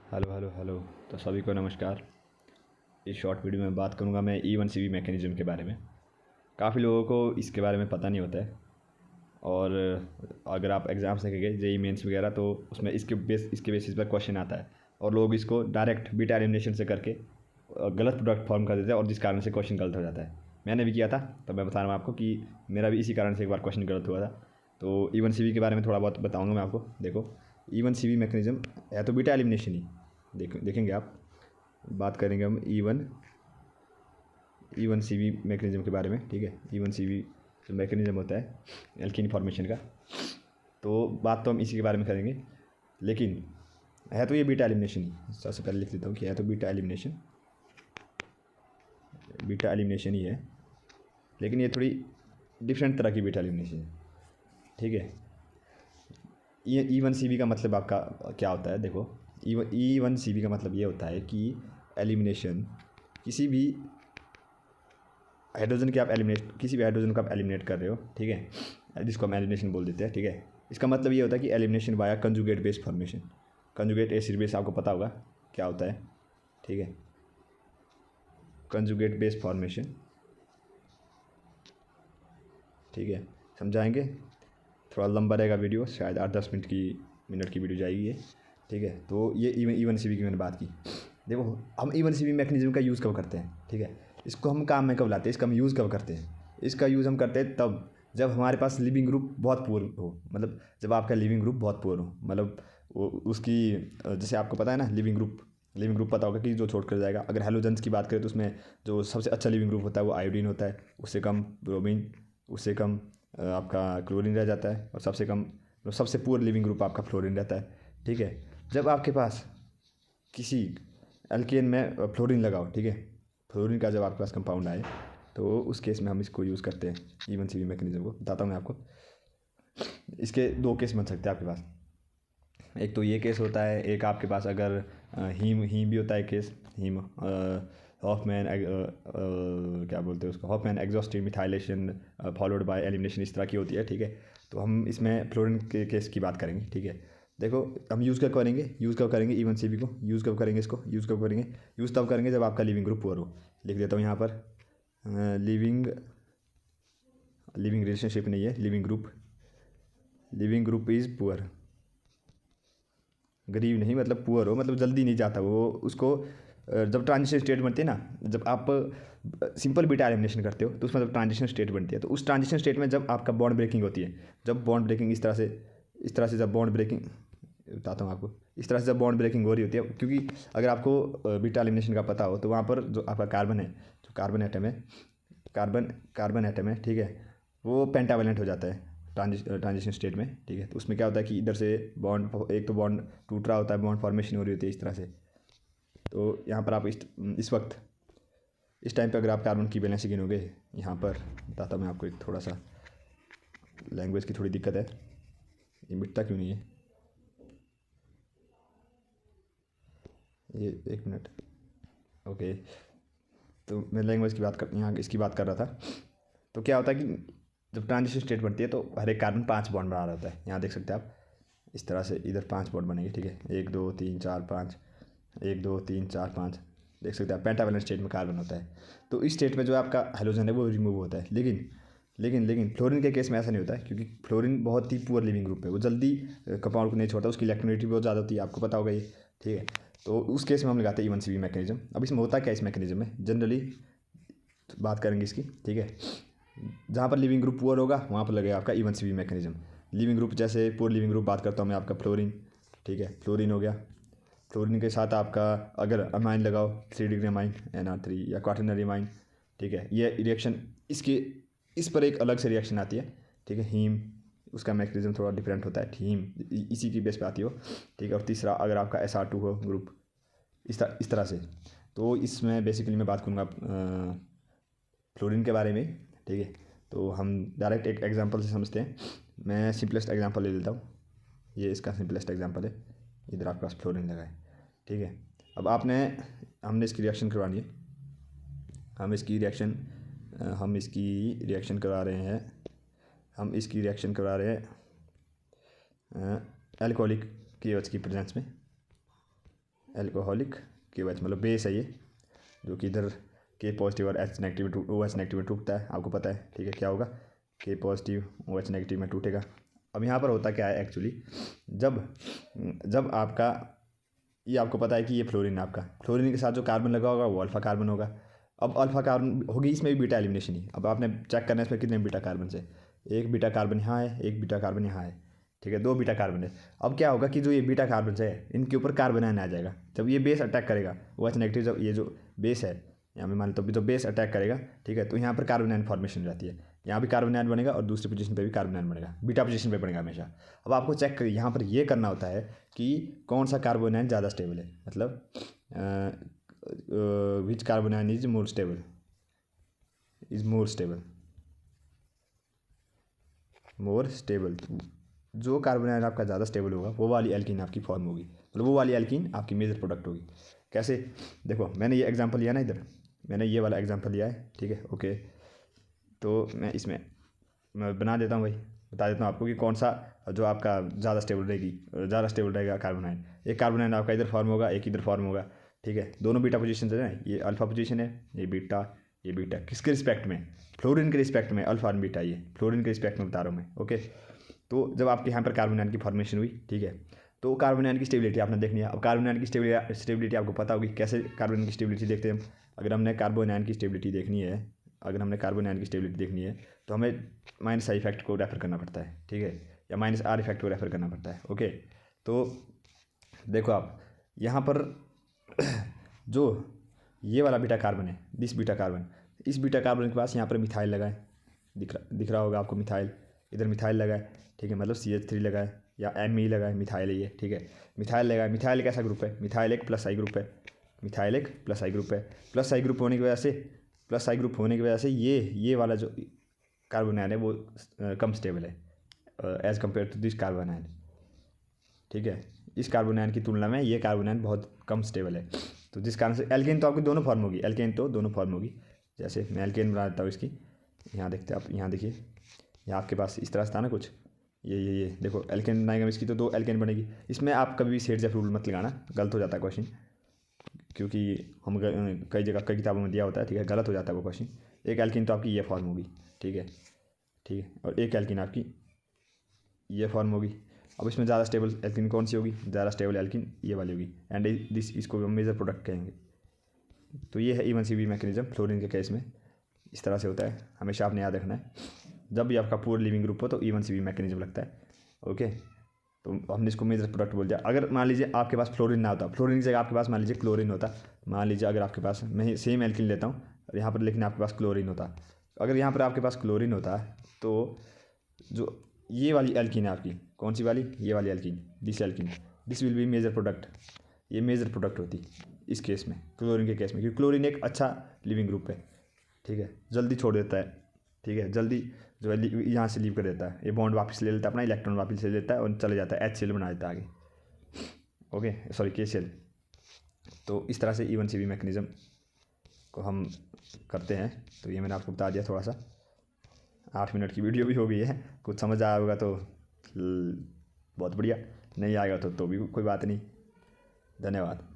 Hello hello hello. तो सभी को नमस्कार। इस शॉर्ट वीडियो में बात करूंगा मैं E1CV मैकेनिज़्म के बारे में। काफ़ी लोगों को इसके बारे में पता नहीं होता है। और अगर आप एग्ज़ाम्स देखेंगे जेई मेंस वगैरह तो उसमें इसके बेसिस पर क्वेश्चन आता है और लोग इसको डायरेक्ट बीटा एलिमिनेशन से करके गलत प्रोडक्ट फॉर्म कर देते हैं और जिस कारण से क्वेश्चन गलत हो जाता है। मैंने भी किया था, तो मैं बता रहा हूँ आपको कि मेरा भी इसी कारण से एक बार क्वेश्चन गलत हुआ था। तो E1CV के बारे में थोड़ा बहुत बताऊँगा मैं आपको। देखो, E1CV मैकेनिज़्म है तो बीटा एलिमिनेशन ही। देखेंगे आप, बात करेंगे हम E1CV मैकेनिज़्म के बारे में। ठीक है, E1CV जो मैकेनिज़्म होता है एल्कीन फॉर्मेशन का, तो बात तो हम इसी के बारे में करेंगे। लेकिन है तो ये बीटा एलिमिनेशन ही। सबसे पहले लिख देता हूँ कि है तो बीटा एलिमिनेशन ही है, लेकिन ये थोड़ी डिफरेंट तरह की बीटा एलिमिनेशन है। ठीक है, ये E1CV का मतलब आपका क्या होता है? देखो, E1CV का मतलब ये होता है कि एलिमिनेशन किसी भी हाइड्रोजन किसी भी हाइड्रोजन को आप एलिमिनेट कर रहे हो। ठीक है, जिसको हम एलिमिनेशन बोल देते हैं। ठीक है, इसका मतलब ये होता है कि elimination via conjugate base formation. Conjugate acid base आपको पता होगा क्या होता है। ठीक है, कंजुगेट बेस फॉर्मेशन। ठीक है, समझाएंगे। थोड़ा लंबा रहेगा वीडियो, शायद 8-10 मिनट की वीडियो जाएगी ये। ठीक है, तो ये E1CV की मैंने बात की। देखो, हम E1CV मैकेनिज्म का यूज़ कब करते हैं? ठीक है, इसको हम काम में कब लाते हैं, इसका हम यूज़ कब करते हैं? इसका यूज़ हम करते हैं तब जब हमारे पास लिविंग ग्रुप बहुत पुअर हो। मतलब जब आपका लिविंग ग्रुप बहुत पुअर हो, मतलब उसकी जैसे आपको पता है ना, लिविंग ग्रुप पता होगा कि जो छोड़ कर जाएगा। अगर हेलोजेंस की बात करें तो उसमें जो सबसे अच्छा लिविंग ग्रुप होता है वो आयोडीन होता है। उससे कम ब्रोमीन, उससे कम आपका क्लोरीन रह जाता है, और सबसे कम सबसे पुअर लिविंग ग्रुप आपका फ्लोरीन रहता है। ठीक है, जब आपके पास किसी एल्केन में फ्लोरीन लगाओ। ठीक है, फ्लोरीन का जब आपके पास कंपाउंड आए तो उस केस में हम इसको यूज़ करते हैं। E1CV मैकेनिज्म को बताता हूँ मैं आपको। इसके दो केस बन सकते हैं आपके पास। एक तो ये केस होता है, एक आपके पास अगर हीम हीम भी होता है केस। हीम हॉफमैन क्या बोलते हैं उसको, Hofmann exhaustive methylation followed by elimination, इस तरह की होती है। ठीक है, तो हम इसमें फ्लोरीन के केस की बात करेंगे। ठीक है, देखो, हम यूज़ कब करेंगे E1CV को, यूज़ कब करेंगे इसको, यूज़ कब करेंगे? यूज़ तब करेंगे जब आपका लिविंग ग्रुप पुअर हो। लिख देता हूँ यहाँ पर, लिविंग लिविंग रिलेशनशिप नहीं है, लिविंग ग्रुप इज़ पुअर। गरीब नहीं, मतलब पुअर हो, मतलब जल्दी नहीं जाता वो उसको। जब ट्रांजिशन स्टेट बनती है ना, जब आप सिंपल बीटा एलिमिनेशन करते हो तो उसमें जब ट्रांजिशन स्टेट बनती है, तो उस ट्रांजिशन स्टेट में जब आपका बॉन्ड ब्रेकिंग होती है, जब बॉन्ड ब्रेकिंग इस तरह से जब बॉन्ड ब्रेकिंग, बताता हूँ आपको, इस तरह से जब बॉन्ड ब्रेकिंग हो रही होती है, क्योंकि अगर आपको बीटा एलिमिनेशन का पता हो तो वहाँ पर जो आपका कार्बन है, जो कार्बन एटम है, कार्बन एटम है, ठीक है, वो पेंटावेलेंट हो जाता है ट्रांजिशन स्टेट में। ठीक है, तो उसमें क्या होता है कि इधर से बॉन्ड, एक तो बॉन्ड टूट रहा होता है, बॉन्ड फॉर्मेशन हो रही होती है इस तरह से। तो यहाँ पर आप इस वक्त इस टाइम पे अगर आप कार्बन की बैलेंस गिनोगे, यहाँ पर बताता हूँ मैं आपको, एक थोड़ा सा लैंग्वेज की थोड़ी दिक्कत है, ये मिटता क्यों नहीं है ये, एक मिनट। ओके, तो मैं लैंग्वेज की बात कर, यहाँ इसकी बात कर रहा था। तो क्या होता है कि जब ट्रांजिशन स्टेट बनती है तो हर एक कार्बन 5 बॉन्ड बना रहा होता है। यहाँ देख सकते हैं आप, इस तरह से इधर 5 बॉन्ड बनेंगे। ठीक है, 1 2 3 4 5, 1 2 3 4 5, देख सकते हैं आप, पेंटावेलेंट स्टेट में कार्बन होता है। तो इस स्टेट में जो आपका हेलोजन है वो रिमूव होता है। लेकिन फ्लोरीन के केस में ऐसा नहीं होता है, क्योंकि फ्लोरीन बहुत ही पुअर लिविंग ग्रुप है, वो जल्दी कंपाउंड को नहीं छोड़ता, उसकी इलेक्ट्रोनेटिविटी बहुत ज़्यादा होती है, आपको पता होगा ये। ठीक है, तो उस केस में हम लगाते हैं E1CV मैकेनिज्म। अब इसमें होता क्या, इस मैकेनिज्म में जनरली बात करेंगे इसकी। ठीक है, जहाँ पर लिविंग ग्रुप पुअर होगा वहाँ पर लगेगा आपका E1CV मैकेनिज्म। लिविंग ग्रुप, जैसे पुअर लिविंग ग्रुप बात करता हूँ मैं, आपका फ्लोरीन। ठीक है, फ्लोरीन हो गया। फ्लोरीन के साथ आपका अगर अमाइन लगाओ, 3 डिग्री अमाइन NR3 या क्वाटरनरी अमाइन। ठीक है, ये रिएक्शन इस पर एक अलग से रिएक्शन आती है। ठीक है, हीम, उसका मैकेनिज्म थोड़ा डिफरेंट होता है। हीम इसी की बेस पे आती हो। ठीक है, और तीसरा अगर आपका SR2 हो ग्रुप, इस तरह से। तो इसमें बेसिकली मैं बात करूँगा फ्लोरीन के बारे में। ठीक है, तो हम डायरेक्ट एक एग्जांपल से समझते हैं। मैं सिंपलेस्ट एग्जांपल ले लेता हूँ, ये इसका सिंपलेस्ट एग्जांपल है। इधर आपके पास फ्लोरीन लगा है। ठीक है, अब हमने इसकी रिएक्शन करवानी है। हम इसकी रिएक्शन करा रहे हैं, अल्कोहलिक KOH की प्रेजेंस में। एल्कोहलिक KOH मतलब बेस है ये, जो कि इधर K पॉजिटिव और H नेगेटिव OH नेगेटिव में टूटता है, आपको पता है। ठीक है, क्या होगा, K पॉजिटिव OH नेगेटिव में टूटेगा। अब यहाँ पर होता क्या है एक्चुअली, जब जब आपका ये आपको पता है कि ये फ्लोरीन, आपका फ्लोरीन के साथ जो कार्बन लगा होगा वो अल्फा कार्बन होगा। अब अल्फा कार्बन होगी, इसमें भी बीटा एलिमिनेशन ही। अब आपने चेक करना है इसमें कितने बीटा कार्बन से, एक बीटा कार्बन यहाँ है, एक बीटा कार्बन यहाँ है। ठीक है, दो बीटा कार्बन है। अब क्या होगा कि जो ये बीटा कार्बन है इनके ऊपर कार्बन आयन आ जाएगा। जब ये बेस अटैक करेगा OH नेगेटिव, जब ये जो बेस है यहाँ पे मान लो, जो बेस अटैक करेगा, ठीक है, तो यहाँ पर कार्बन आयन फॉर्मेशन हो जाती है। यहाँ भी कार्बन आयन बनेगा और दूसरी पोजीशन पे भी कार्बन आयन बनेगा, बीटा पोजीशन पे बनेगा हमेशा। अब आपको चेक कर यहाँ पर ये करना होता है कि कौन सा कार्बन आयन ज़्यादा स्टेबल है, मतलब which carbon ion is more stable, more stable. जो कार्बन आयन आपका ज़्यादा स्टेबल होगा वो वाली एल्कीन आपकी फॉर्म होगी, मतलब वो वाली एल्कीन आपकी मेजर प्रोडक्ट होगी। कैसे, देखो मैंने ये एग्जांपल लिया ना, इधर मैंने ये वाला एग्जांपल लिया है। ठीक है, ओके, तो मैं इसमें मैं बना देता हूँ भाई, बता देता हूँ आपको कि कौन सा जो आपका ज़्यादा स्टेबल रहेगा कार्बन आयन। एक कार्बन आयन आपका इधर फॉर्म होगा, एक इधर फॉर्म होगा। ठीक है, दोनों बीटा पोजीशन है ना, ये अल्फा पोजीशन है, ये बीटा किसके रिस्पेक्ट में, फ्लोरीन के रिस्पेक्ट में, अल्फा और बीटा, ये फ्लोरीन के रिस्पेक्ट में बता रहा हूँ मैं। ओके, तो जब आपके यहाँ पर कार्बन आयन की फॉर्मेशन हुई, ठीक है, तो कार्बन आयन की स्टेबिलिटी आपने देखनी है। अब कार्बन आयन की स्टेबिलिटी आपको पता होगी, कैसे कार्बन आयन की स्टेबिलिटी देखते हैं हम। अगर हमने कार्बन आयन की स्टेबिलिटी देखनी है, तो हमें -I इफेक्ट को रेफर करना पड़ता है। ठीक है, या -R इफेक्ट को रेफर करना पड़ता है। ओके, तो देखो आप यहाँ पर जो ये वाला बीटा कार्बन है, इस बीटा कार्बन के पास यहाँ पर मिथाइल लगा है, दिख रहा होगा आपको, मिथाइल, इधर मिथाइल लगा है। ठीक है, मतलब CH3 लगा है या Me लगा है, मिथाइल है ये। ठीक है, मिथाइल लगा है। मिथाइल कैसा ग्रुप है, मिथाइल एक +I ग्रुप है, प्लस आई ग्रुप होने की वजह से ये वाला जो कार्बन आयन है वो कम स्टेबल है as compare to this carbon ion. ठीक है, इस कार्बन आयन की तुलना में ये कार्बन आयन बहुत कम स्टेबल है। तो जिस कारण से एल्केन तो आपकी दोनों फॉर्म होगी, जैसे मैं एल्केन बना देता हूँ इसकी। यहाँ देखते हैं आप, यहाँ देखिए, यहाँ आपके पास इस तरह से था ना कुछ, ये देखो एल्केन बनाएगा इसकी, तो 2 एल्केन बनेगी। इसमें आप कभी भी सेट जेफ रूल मत लगाना, गलत हो जाता है क्वेश्चन, क्योंकि हम कई जगह कई किताबों में दिया होता है। ठीक है, गलत हो जाता है वो क्वेश्चन। एक एल्किन तो आपकी ये फॉर्म होगी, ठीक है, और एक एल्किन आपकी ये फॉर्म होगी। अब इसमें ज़्यादा स्टेबल एल्किन कौन सी होगी, ज़्यादा स्टेबल एल्किन ये वाली होगी, एंड इसको हम मेजर प्रोडक्ट कहेंगे। तो ये है E1CB मैकेनिज्म फ्लोरीन के केस में, इस तरह से होता है। हमेशा आपने याद रखना है, जब भी आपका पूर लिविंग ग्रुप हो तो E1CB मैकेनिज्म लगता है। ओके, तो हमने इसको मेजर प्रोडक्ट बोल दिया। अगर मान लीजिए आपके पास फ्लोरीन ना होता, फ्लोरीन की जगह आपके पास मान लीजिए क्लोरीन होता, मान लीजिए अगर आपके पास, मैं सेम एल्किन लेता हूँ और यहाँ पर लेकिन आपके पास क्लोरीन होता, अगर यहाँ पर आपके पास क्लोरीन होता तो जो ये वाली एल्किन है आपकी, कौन सी वाली, ये वाली alkene, this will be major product, ये मेजर प्रोडक्ट होती इस केस में, क्लोरीन के केस में, क्योंकि क्लोरीन एक अच्छा लिविंग ग्रुप है। ठीक है, जल्दी छोड़ देता है। ठीक है, जल्दी जो है यहाँ से लीव कर देता है, ये बॉन्ड वापस ले लेता है, अपना इलेक्ट्रॉन वापस ले लेता है और चले जाता है, HCl बना देता है आगे। Okay, sorry KCl। तो इस तरह से E1CB मैकेनिज़्म को हम करते हैं। तो ये मैंने आपको बता दिया, थोड़ा सा 8 मिनट की वीडियो भी हो गई है। कुछ समझ आया होगा तो बहुत बढ़िया, नहीं आएगा तो भी कोई बात नहीं। धन्यवाद।